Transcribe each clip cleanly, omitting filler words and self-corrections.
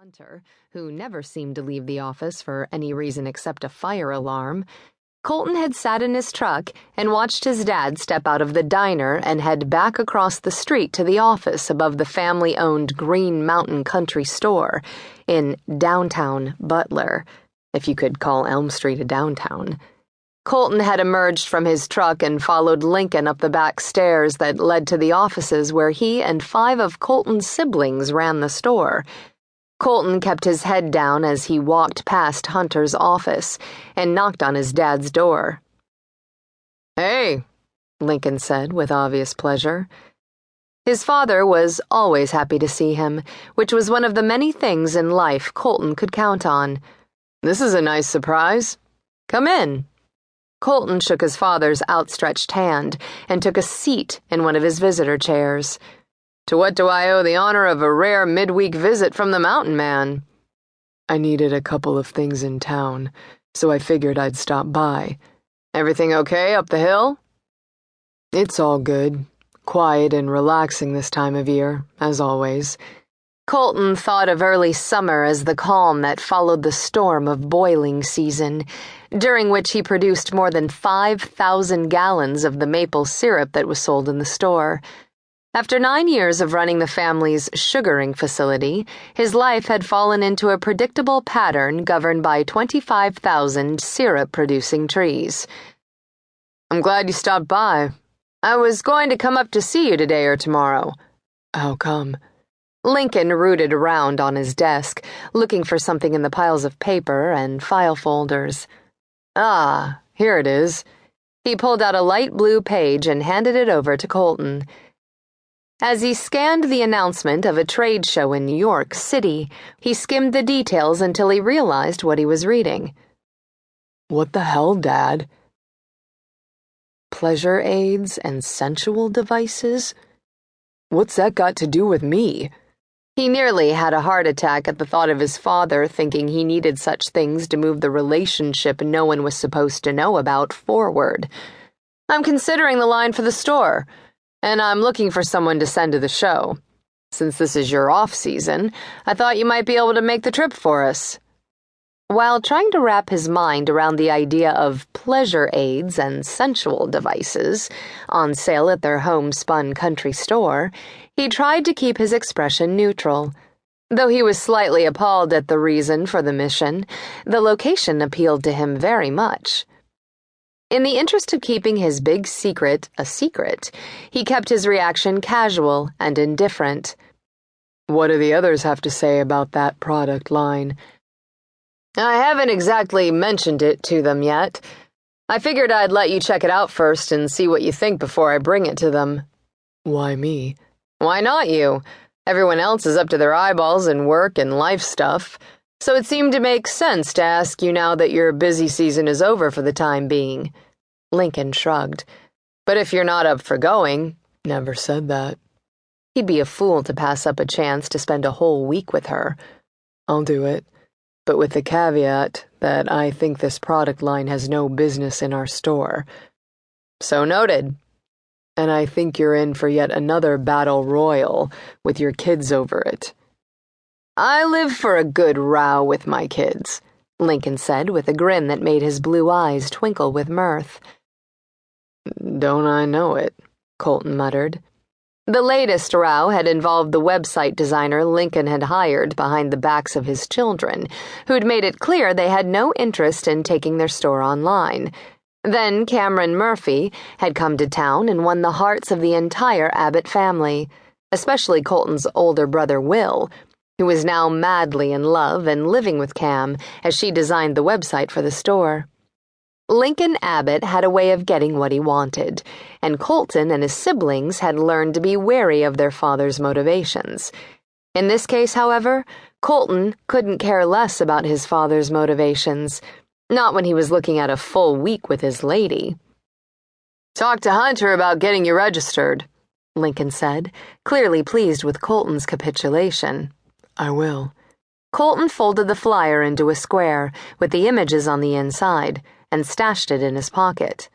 Hunter, who never seemed to leave the office for any reason except a fire alarm, Colton had sat in his truck and watched his dad step out of the diner and head back across the street to the office above the family-owned Green Mountain Country Store in downtown Butler, if you could call Elm Street a downtown. Colton had emerged from his truck and followed Lincoln up the back stairs that led to the offices where he and 5 of Colton's siblings ran the store. Colton kept his head down as he walked past Hunter's office and knocked on his dad's door. "Hey," Lincoln said with obvious pleasure. His father was always happy to see him, which was one of the many things in life Colton could count on. "This is a nice surprise. Come in." Colton shook his father's outstretched hand and took a seat in one of his visitor chairs. "To what do I owe the honor of a rare midweek visit from the mountain man?" "I needed a couple of things in town, so I figured I'd stop by." "Everything okay up the hill?" "It's all good. Quiet and relaxing this time of year, as always." Colton thought of early summer as the calm that followed the storm of boiling season, during which he produced more than 5,000 gallons of the maple syrup that was sold in the store. After 9 years of running the family's sugaring facility, his life had fallen into a predictable pattern governed by 25,000 syrup-producing trees. "I'm glad you stopped by. I was going to come up to see you today or tomorrow." "How come?" Lincoln rooted around on his desk, looking for something in the piles of paper and file folders. "Ah, here it is." He pulled out a light blue page and handed it over to Colton. As he scanned the announcement of a trade show in New York City, he skimmed the details until he realized what he was reading. "What the hell, Dad?" "Pleasure aids and sensual devices? What's that got to do with me?" He nearly had a heart attack at the thought of his father thinking he needed such things to move the relationship no one was supposed to know about forward. "I'm considering the line for the store, and I'm looking for someone to send to the show. Since this is your off-season, I thought you might be able to make the trip for us." While trying to wrap his mind around the idea of pleasure aids and sensual devices on sale at their homespun country store, he tried to keep his expression neutral. Though he was slightly appalled at the reason for the mission, the location appealed to him very much. In the interest of keeping his big secret a secret, he kept his reaction casual and indifferent. "What do the others have to say about that product line?" "I haven't exactly mentioned it to them yet. I figured I'd let you check it out first and see what you think before I bring it to them." "Why me?" "Why not you? Everyone else is up to their eyeballs in work and life stuff, so it seemed to make sense to ask you now that your busy season is over for the time being." Lincoln shrugged. "But if you're not up for going..." "Never said that." He'd be a fool to pass up a chance to spend a whole week with her. "I'll do it, but with the caveat that I think this product line has no business in our store." "So noted." "And I think you're in for yet another battle royal with your kids over it." "I live for a good row with my kids," Lincoln said with a grin that made his blue eyes twinkle with mirth. "Don't I know it?" Colton muttered. The latest row had involved the website designer Lincoln had hired behind the backs of his children, who'd made it clear they had no interest in taking their store online. Then Cameron Murphy had come to town and won the hearts of the entire Abbott family, especially Colton's older brother Will, who was now madly in love and living with Cam as she designed the website for the store. Lincoln Abbott had a way of getting what he wanted, and Colton and his siblings had learned to be wary of their father's motivations. In this case, however, Colton couldn't care less about his father's motivations, not when he was looking at a full week with his lady. "Talk to Hunter about getting you registered," Lincoln said, clearly pleased with Colton's capitulation. "I will." Colton folded the flyer into a square with the images on the inside and stashed it in his pocket.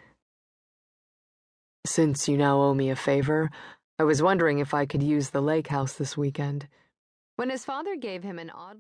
"Since you now owe me a favor, I was wondering if I could use the lake house this weekend." When his father gave him an oddly